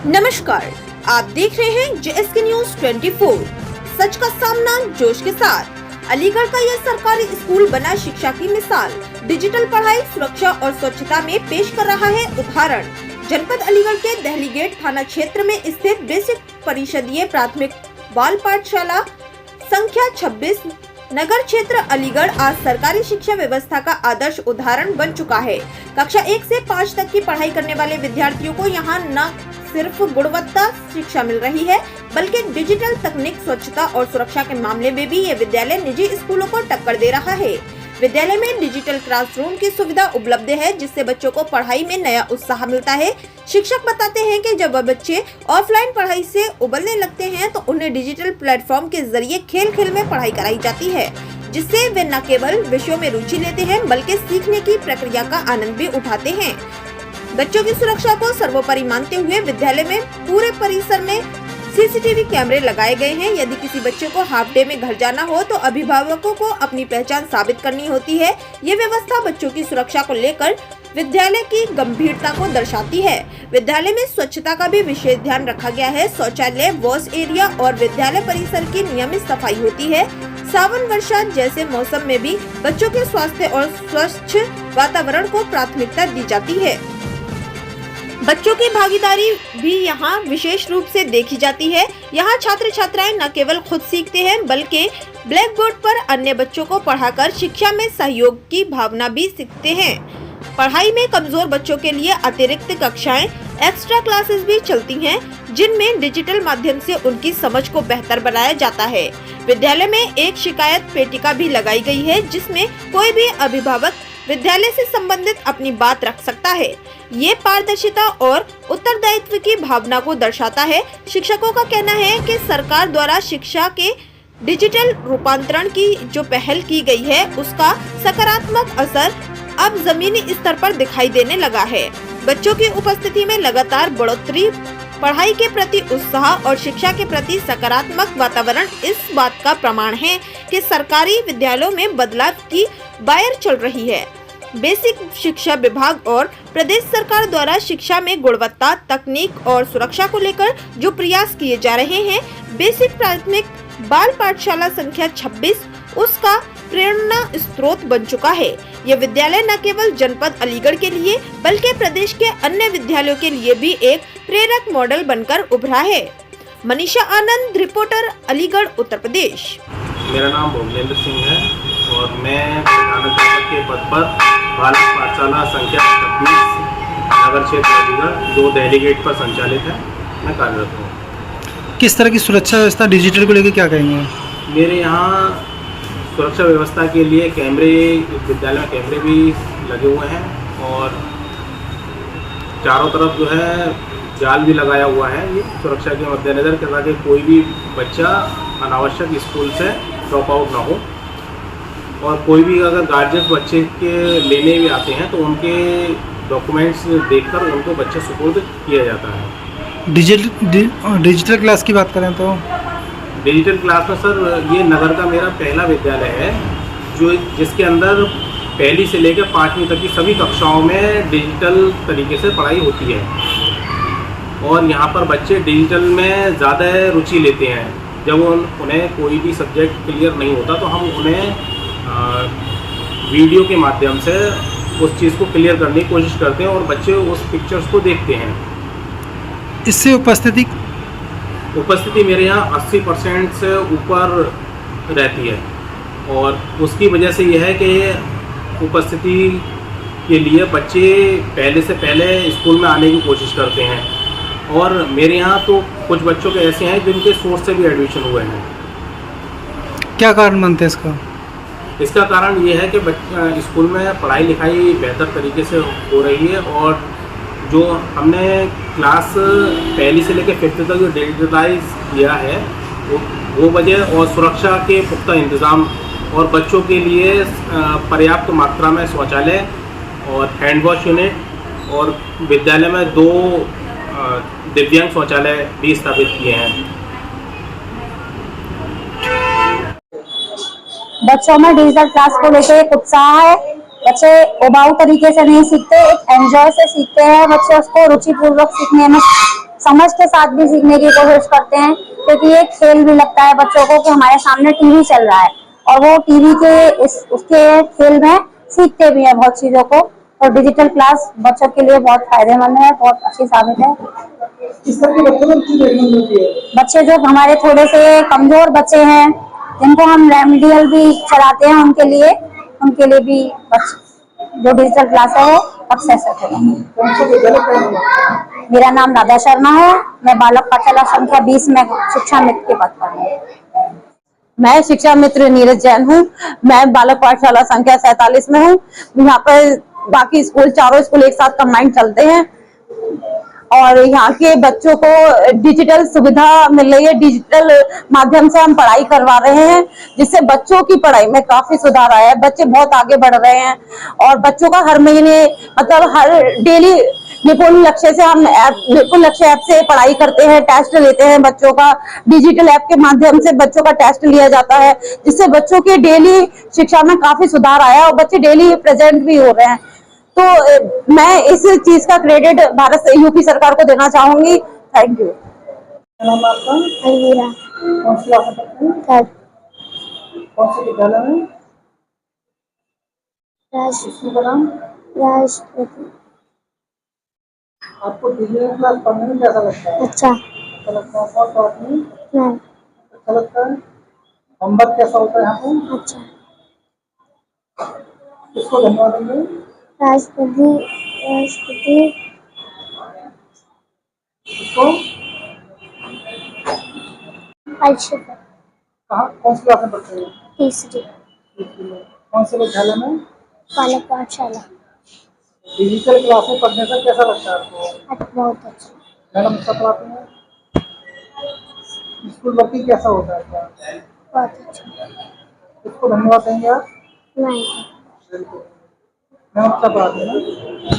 नमस्कार, आप देख रहे हैं JSK न्यूज 24। सच का सामना जोश के साथ। अलीगढ़ का यह सरकारी स्कूल बना शिक्षा की मिसाल। डिजिटल पढ़ाई, सुरक्षा और स्वच्छता में पेश कर रहा है उदाहरण। जनपद अलीगढ़ के दहली गेट थाना क्षेत्र में स्थित बेसिक परिषदीय प्राथमिक बाल पाठशाला संख्या 26 नगर क्षेत्र अलीगढ़ आज सरकारी शिक्षा व्यवस्था का आदर्श उदाहरण बन चुका है। कक्षा 1 से 5 तक की पढ़ाई करने वाले विद्यार्थियों को यहाँ न सिर्फ गुणवत्ता शिक्षा मिल रही है, बल्कि डिजिटल तकनीक, स्वच्छता और सुरक्षा के मामले में भी ये विद्यालय निजी स्कूलों को टक्कर दे रहा है। विद्यालय में डिजिटल क्लासरूम की सुविधा उपलब्ध है, जिससे बच्चों को पढ़ाई में नया उत्साह मिलता है। शिक्षक बताते हैं कि जब बच्चे ऑफलाइन पढ़ाई से उबलने लगते हैं तो उन्हें डिजिटल प्लेटफॉर्म के जरिए खेल खेल में पढ़ाई कराई जाती है, जिससे वे न केवल विषयों में रुचि लेते हैं बल्कि सीखने की प्रक्रिया का आनंद भी उठाते हैं। बच्चों की सुरक्षा को सर्वोपरि मानते हुए विद्यालय में पूरे परिसर में CCTV कैमरे लगाए गए हैं। यदि किसी बच्चे को हाफ डे में घर जाना हो तो अभिभावकों को अपनी पहचान साबित करनी होती है। ये व्यवस्था बच्चों की सुरक्षा को लेकर विद्यालय की गंभीरता को दर्शाती है। विद्यालय में स्वच्छता का भी विशेष ध्यान रखा गया है। शौचालय, वॉश एरिया और विद्यालय परिसर की नियमित सफाई होती है। सावन, वर्षा जैसे मौसम में भी बच्चों के स्वास्थ्य और स्वच्छ वातावरण को प्राथमिकता दी जाती है। बच्चों की भागीदारी भी यहाँ विशेष रूप से देखी जाती है। यहाँ छात्र छात्राएं न केवल खुद सीखते हैं बल्कि ब्लैक बोर्ड पर अन्य बच्चों को पढ़ाकर शिक्षा में सहयोग की भावना भी सीखते हैं। पढ़ाई में कमजोर बच्चों के लिए अतिरिक्त कक्षाएं, एक्स्ट्रा क्लासेस भी चलती हैं, जिनमें डिजिटल माध्यम से उनकी समझ को बेहतर बनाया जाता है। विद्यालय में एक शिकायत पेटिका भी लगाई गई है, जिसमें कोई भी अभिभावक विद्यालय से संबंधित अपनी बात रख सकता है। ये पारदर्शिता और उत्तरदायित्व की भावना को दर्शाता है। शिक्षकों का कहना है कि सरकार द्वारा शिक्षा के डिजिटल रूपांतरण की जो पहल की गई है, उसका सकारात्मक असर अब जमीनी स्तर पर दिखाई देने लगा है। बच्चों की उपस्थिति में लगातार बढ़ोतरी, पढ़ाई के प्रति उत्साह और शिक्षा के प्रति सकारात्मक वातावरण इस बात का प्रमाण है कि सरकारी विद्यालयों में बदलाव की बायर चल रही है। बेसिक शिक्षा विभाग और प्रदेश सरकार द्वारा शिक्षा में गुणवत्ता, तकनीक और सुरक्षा को लेकर जो प्रयास किए जा रहे हैं, बेसिक प्राथमिक बाल पाठशाला संख्या 26 उसका प्रेरणा स्रोत बन चुका है। यह विद्यालय न केवल जनपद अलीगढ़ के लिए बल्कि प्रदेश के अन्य विद्यालयों के लिए भी एक प्रेरक मॉडल बनकर उभरा है। मनीषा आनंद, रिपोर्टर, अलीगढ़, उत्तर प्रदेश। मेरा नाम भोगलेंद्र सिंह है और मैं प्रधानाध्यापक के पद पर बाल पाठशाला संख्या 26 नगर क्षेत्र अलीगढ़ जो दहली गेट पर संचालित है, मैं कार्यरत हूँ। किस तरह की सुरक्षा व्यवस्था डिजिटल को लेकर क्या कहेंगे? मेरे यहाँ सुरक्षा व्यवस्था के लिए कैमरे, विद्यालय में कैमरे भी लगे हुए हैं और चारों तरफ जो है जाल भी लगाया हुआ है, ये सुरक्षा के मद्देनज़र, ताकि कोई भी बच्चा अनावश्यक स्कूल से ड्रॉप आउट ना हो। और कोई भी अगर गार्जियन बच्चे के लेने भी आते हैं तो उनके डॉक्यूमेंट्स देखकर उनको बच्चे सुपुर्द किया जाता है। डिजिटल क्लास की बात करें तो डिजिटल क्लास में सर, ये नगर का मेरा पहला विद्यालय है जिसके अंदर पहली से लेकर 5वीं तक की सभी कक्षाओं में डिजिटल तरीके से पढ़ाई होती है और यहाँ पर बच्चे डिजिटल में ज़्यादा रुचि लेते हैं। जब उन्हें कोई भी सब्जेक्ट क्लियर नहीं होता तो हम उन्हें वीडियो के माध्यम से उस चीज़ को क्लियर करने की कोशिश करते हैं और बच्चे उस पिक्चर्स को देखते हैं। इससे उपस्थिति मेरे यहाँ 80% से ऊपर रहती है और उसकी वजह से यह है कि उपस्थिति के लिए बच्चे पहले से पहले स्कूल में आने की कोशिश करते हैं और मेरे यहाँ तो कुछ बच्चों के ऐसे हैं जिनके सोर्स से भी एडमिशन हुए हैं। क्या कारण मानते हैं इसका? इसका कारण ये है कि स्कूल में पढ़ाई लिखाई बेहतर तरीके से हो रही है और जो हमने क्लास पहली से लेकर 5th तक जो डिजिटलाइज किया है वो वजह और सुरक्षा के पुख्ता इंतज़ाम और बच्चों के लिए पर्याप्त मात्रा में शौचालय और हैंड वॉश यूनिट और विद्यालय में 2 दिव्यांग शौचालय भी स्थापित किए हैं। बच्चों में डिजिटल क्लास को लेकर एक उत्साह है। बच्चे उबाऊ तरीके से नहीं सीखते, एक एंजॉय से सीखते हैं। बच्चे उसको रुचिपूर्वक सीखने में समझ के साथ भी सीखने की कोशिश करते हैं, क्योंकि ये खेल भी लगता है बच्चों को कि हमारे सामने टीवी चल रहा है और वो टीवी के उसके खेल में सीखते भी हैं बहुत चीजों को। और डिजिटल क्लास बच्चों के लिए बहुत फायदेमंद है, बहुत अच्छी साबित है। इस तरह के बच्चों को क्यों देखने मिलती है? बच्चे जो हमारे थोड़े से कमजोर बच्चे हैं, जिनको हम रेमेडियल भी चलाते हैं, उनके लिए भी जो डिजिटल क्लास है वो सक्सेस है। कौन सा विद्यालय का? मेरा नाम राधा शर्मा है, मैं बालक पाठशाला संख्या 20 में शिक्षा मित्र के पद पर हूँ। मैं शिक्षा मित्र नीरज जैन हूँ। मैं बालक पाठशाला संख्या 47 में हूँ। यहाँ पर बाकी स्कूल, चारों स्कूल एक साथ कंबाइंड चलते हैं और यहाँ के बच्चों को डिजिटल सुविधा मिल रही है। डिजिटल माध्यम से हम पढ़ाई करवा रहे हैं, जिससे बच्चों की पढ़ाई में काफी सुधार आया है। बच्चे बहुत आगे बढ़ रहे हैं और बच्चों का हर महीने, मतलब हर डेली निपुण लक्ष्य से हम निपुण लक्ष्य ऐप से पढ़ाई करते हैं, टेस्ट लेते हैं बच्चों का। डिजिटल ऐप के माध्यम से बच्चों का टेस्ट लिया जाता है, जिससे बच्चों की डेली शिक्षा में काफी सुधार आया और बच्चे डेली प्रेजेंट भी हो रहे हैं। तो मैं इस चीज का क्रेडिट भारत से यूपी सरकार को देना चाहूंगी। Thank you. नाम आपका? अलवीरा। कौन सी क्लास में पढ़ते हैं? थर्ड। कौन से विद्यालय में? स्कूल का नाम? राष्ट्रपति। आपको डिजिटल क्लास पढ़ने में कैसा लगता है? अच्छा। अच्छा लगता है। कौन पढ़ाते हैं? मैम। अच्छा लगता है। होमवर्क कैसा होता है यहाँ पे? अच्छा। किसको धन्यवाद देंगे? राष्ट्रपति किसको? अर्षिता। कहाँ, कौन सी क्लास में पढ़ते हैं? तीसरी। कौन से विद्यालय में? बालक पाठशाला। डिजिटल क्लास में पढ़ने से कैसा लगता है आपको? बहुत अच्छा। मैडम अच्छा पढ़ाते हैं? स्कूल वर्किंग कैसा होता है आपका? बहुत अच्छा। किसको धन्यवाद देंगे आप? नहीं। मैम अच्छा पढ़ाते हैं ना?